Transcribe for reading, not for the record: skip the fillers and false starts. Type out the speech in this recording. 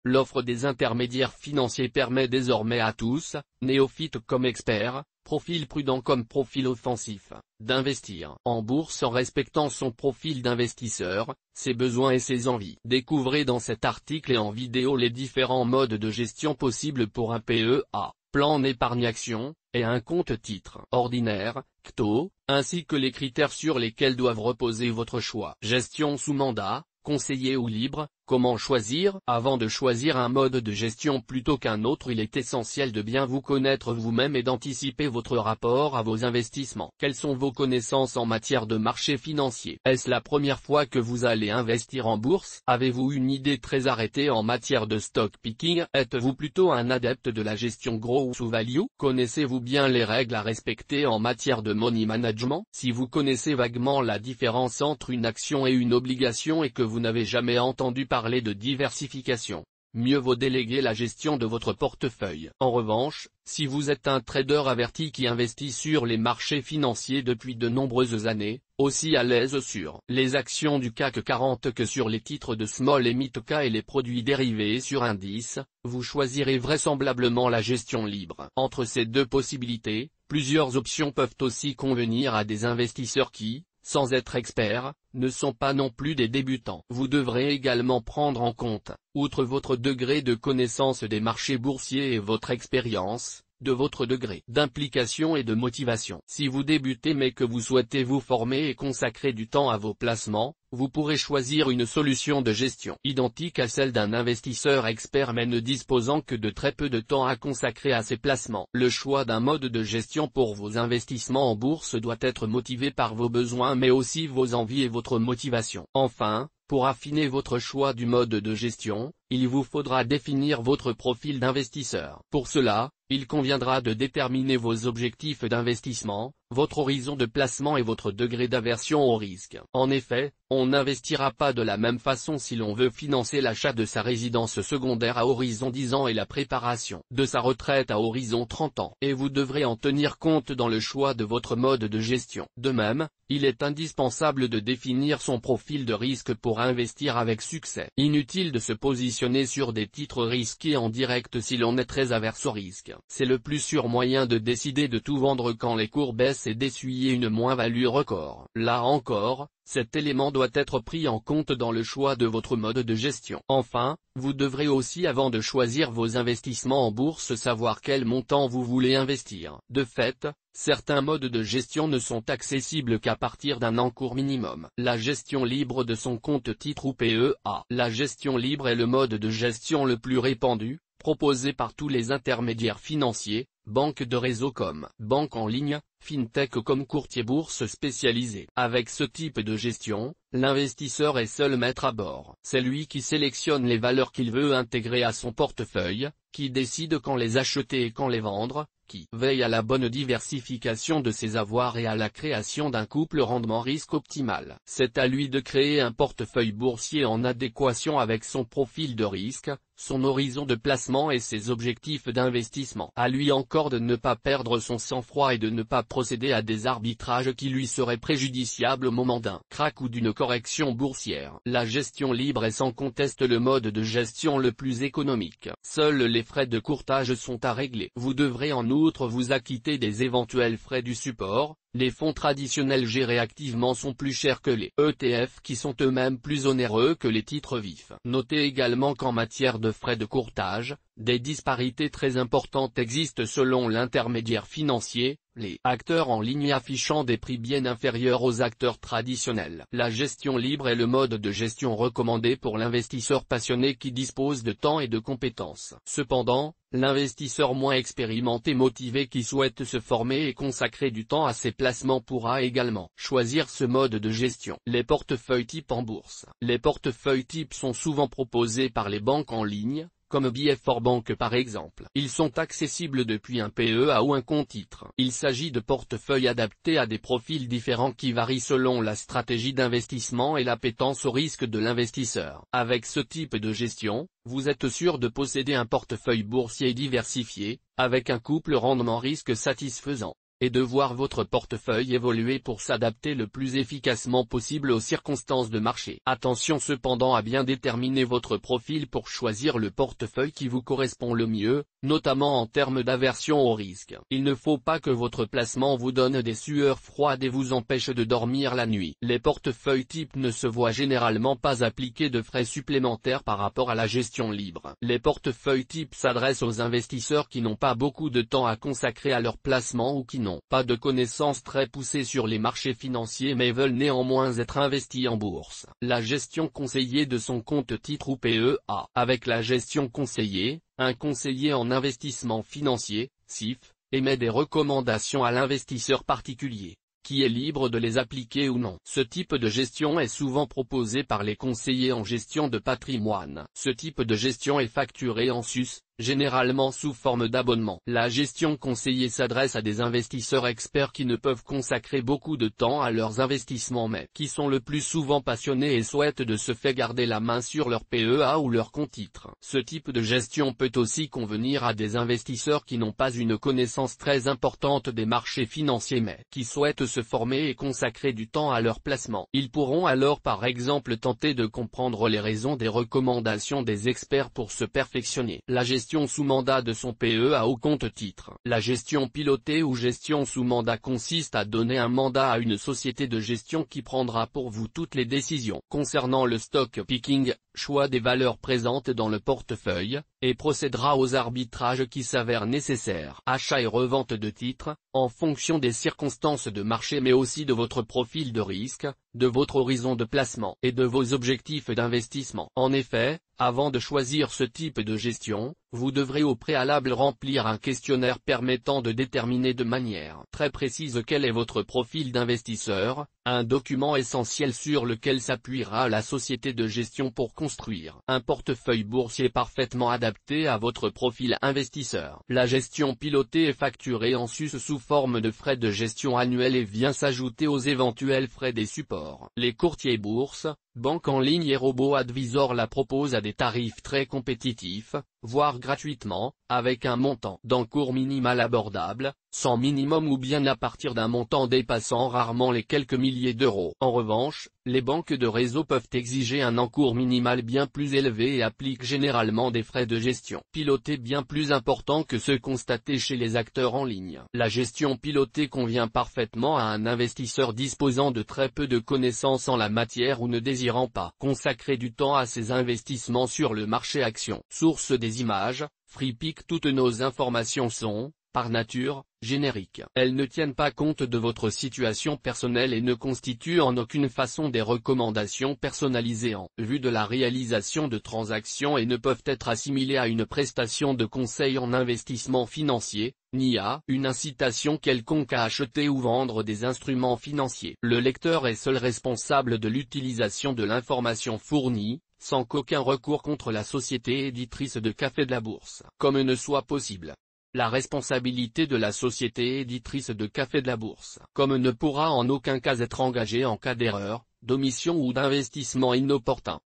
l'offre des intermédiaires financiers permet désormais à tous, néophytes comme experts, profil prudent comme profil offensif, d'investir en bourse en respectant son profil d'investisseur, ses besoins et ses envies. Découvrez dans cet article et en vidéo les différents modes de gestion possibles pour un PEA, plan d'épargne action, et un compte titre ordinaire, CTO, ainsi que les critères sur lesquels doivent reposer votre choix. Gestion sous mandat, conseiller ou libre, comment choisir? Avant de choisir un mode de gestion plutôt qu'un autre, il est essentiel de bien vous connaître vous-même et d'anticiper votre rapport à vos investissements. Quelles sont vos connaissances en matière de marché financier? Est-ce la première fois que vous allez investir en bourse? Avez-vous une idée très arrêtée en matière de stock picking? Êtes-vous plutôt un adepte de la gestion gros ou sous-value? Connaissez-vous bien les règles à respecter en matière de money management? Si vous connaissez vaguement la différence entre une action et une obligation et que vous n'avez jamais entendu parler de diversification, mieux vaut déléguer la gestion de votre portefeuille. En revanche, si vous êtes un trader averti qui investit sur les marchés financiers depuis de nombreuses années, aussi à l'aise sur les actions du CAC 40 que sur les titres de small et mid cap et les produits dérivés sur indices, vous choisirez vraisemblablement la gestion libre. Entre ces deux possibilités, plusieurs options peuvent aussi convenir à des investisseurs qui, sans être experts, ne sont pas non plus des débutants. Vous devrez également prendre en compte, outre votre degré de connaissance des marchés boursiers et votre expérience, de votre degré d'implication et de motivation. Si vous débutez mais que vous souhaitez vous former et consacrer du temps à vos placements, vous pourrez choisir une solution de gestion identique à celle d'un investisseur expert mais ne disposant que de très peu de temps à consacrer à ses placements. Le choix d'un mode de gestion pour vos investissements en bourse doit être motivé par vos besoins mais aussi vos envies et votre motivation. Enfin, pour affiner votre choix du mode de gestion, il vous faudra définir votre profil d'investisseur. Pour cela, il conviendra de déterminer vos objectifs d'investissement, votre horizon de placement et votre degré d'aversion au risque. En effet, on n'investira pas de la même façon si l'on veut financer l'achat de sa résidence secondaire à horizon 10 ans et la préparation de sa retraite à horizon 30 ans. Et vous devrez en tenir compte dans le choix de votre mode de gestion. De même, il est indispensable de définir son profil de risque pour investir avec succès. Inutile de se positionner sur des titres risqués en direct si l'on est très averse au risque. C'est le plus sûr moyen de décider de tout vendre quand les cours baissent et d'essuyer une moins-value record. Là encore, cet élément doit être pris en compte dans le choix de votre mode de gestion. Enfin, vous devrez aussi avant de choisir vos investissements en bourse savoir quel montant vous voulez investir. De fait, certains modes de gestion ne sont accessibles qu'à partir d'un encours minimum. La gestion libre de son compte titre ou PEA. La gestion libre est le mode de gestion le plus répandu, proposé par tous les intermédiaires financiers, banques de réseau comme banques en ligne, fintech comme courtier bourse spécialisé. Avec ce type de gestion, l'investisseur est seul maître à bord. C'est lui qui sélectionne les valeurs qu'il veut intégrer à son portefeuille, qui décide quand les acheter et quand les vendre, qui veille à la bonne diversification de ses avoirs et à la création d'un couple rendement-risque optimal. C'est à lui de créer un portefeuille boursier en adéquation avec son profil de risque, son horizon de placement et ses objectifs d'investissement. À lui encore de ne pas perdre son sang-froid et de ne pas procéder à des arbitrages qui lui seraient préjudiciables au moment d'un krach ou d'une correction boursière. La gestion libre est sans conteste le mode de gestion le plus économique. Seuls les frais de courtage sont à régler. Vous devrez en outre vous acquitter des éventuels frais du support. Les fonds traditionnels gérés activement sont plus chers que les ETF qui sont eux-mêmes plus onéreux que les titres vifs. Notez également qu'en matière de frais de courtage, des disparités très importantes existent selon l'intermédiaire financier, les acteurs en ligne affichant des prix bien inférieurs aux acteurs traditionnels. La gestion libre est le mode de gestion recommandé pour l'investisseur passionné qui dispose de temps et de compétences. Cependant, l'investisseur moins expérimenté motivé qui souhaite se former et consacrer du temps à ses placements pourra également choisir ce mode de gestion. Les portefeuilles types en bourse. Les portefeuilles types sont souvent proposés par les banques en ligne, comme BF4 Bank par exemple. Ils sont accessibles depuis un PEA ou un compte titre. Il s'agit de portefeuilles adaptés à des profils différents qui varient selon la stratégie d'investissement et l'appétence au risque de l'investisseur. Avec ce type de gestion, vous êtes sûr de posséder un portefeuille boursier diversifié, avec un couple rendement-risque satisfaisant. est de voir votre portefeuille évoluer pour s'adapter le plus efficacement possible aux circonstances de marché. Attention cependant à bien déterminer votre profil pour choisir le portefeuille qui vous correspond le mieux, notamment en termes d'aversion au risque. Il ne faut pas que votre placement vous donne des sueurs froides et vous empêche de dormir la nuit. Les portefeuilles type ne se voient généralement pas appliquer de frais supplémentaires par rapport à la gestion libre. Les portefeuilles type s'adressent aux investisseurs qui n'ont pas beaucoup de temps à consacrer à leur placement ou qui n'ont pas de connaissances très poussées sur les marchés financiers mais veulent néanmoins être investis en bourse. La gestion conseillée de son compte titre ou PEA. Avec la gestion conseillée, un conseiller en investissement financier, CIF, émet des recommandations à l'investisseur particulier, qui est libre de les appliquer ou non. Ce type de gestion est souvent proposé par les conseillers en gestion de patrimoine. Ce type de gestion est facturé en sus, généralement sous forme d'abonnement. La gestion conseillée s'adresse à des investisseurs experts qui ne peuvent consacrer beaucoup de temps à leurs investissements mais qui sont le plus souvent passionnés et souhaitent de ce fait garder la main sur leur PEA ou leur compte titre. Ce type de gestion peut aussi convenir à des investisseurs qui n'ont pas une connaissance très importante des marchés financiers mais qui souhaitent se former et consacrer du temps à leur placement. Ils pourront alors par exemple tenter de comprendre les raisons des recommandations des experts pour se perfectionner. La gestion sous mandat de son PEA au compte titre. La gestion pilotée ou gestion sous mandat consiste à donner un mandat à une société de gestion qui prendra pour vous toutes les décisions concernant le stock picking, choix des valeurs présentes dans le portefeuille, et procédera aux arbitrages qui s'avèrent nécessaires. Achat et revente de titres, en fonction des circonstances de marché mais aussi de votre profil de risque, de votre horizon de placement et de vos objectifs d'investissement. En effet, avant de choisir ce type de gestion, vous devrez au préalable remplir un questionnaire permettant de déterminer de manière très précise quel est votre profil d'investisseur, un document essentiel sur lequel s'appuiera la société de gestion pour construire un portefeuille boursier parfaitement adapté à votre profil investisseur. La gestion pilotée est facturée en sus sous forme de frais de gestion annuels et vient s'ajouter aux éventuels frais des supports. Les courtiers bourses, banques en ligne et robo-advisors la proposent à des tarifs très compétitifs, voire gratuitement, avec un montant d'encours minimal abordable, sans minimum ou bien à partir d'un montant dépassant rarement les quelques milliers d'euros. En revanche, les banques de réseau peuvent exiger un encours minimal bien plus élevé et appliquent généralement des frais de gestion pilotée bien plus importants que ceux constatés chez les acteurs en ligne. La gestion pilotée convient parfaitement à un investisseur disposant de très peu de connaissances en la matière ou ne désirant pas consacrer du temps à ses investissements sur le marché action. Source des images, FreePic. Toutes nos informations sont, par nature, génériques. Elles ne tiennent pas compte de votre situation personnelle et ne constituent en aucune façon des recommandations personnalisées en vue de la réalisation de transactions et ne peuvent être assimilées à une prestation de conseil en investissement financier, ni à une incitation quelconque à acheter ou vendre des instruments financiers. Le lecteur est seul responsable de l'utilisation de l'information fournie, sans qu'aucun recours contre la société éditrice de Café de la Bourse, comme ne soit possible. La responsabilité de la société éditrice de Café de la Bourse, comme ne pourra en aucun cas être engagée en cas d'erreur, d'omission ou d'investissement inopportun.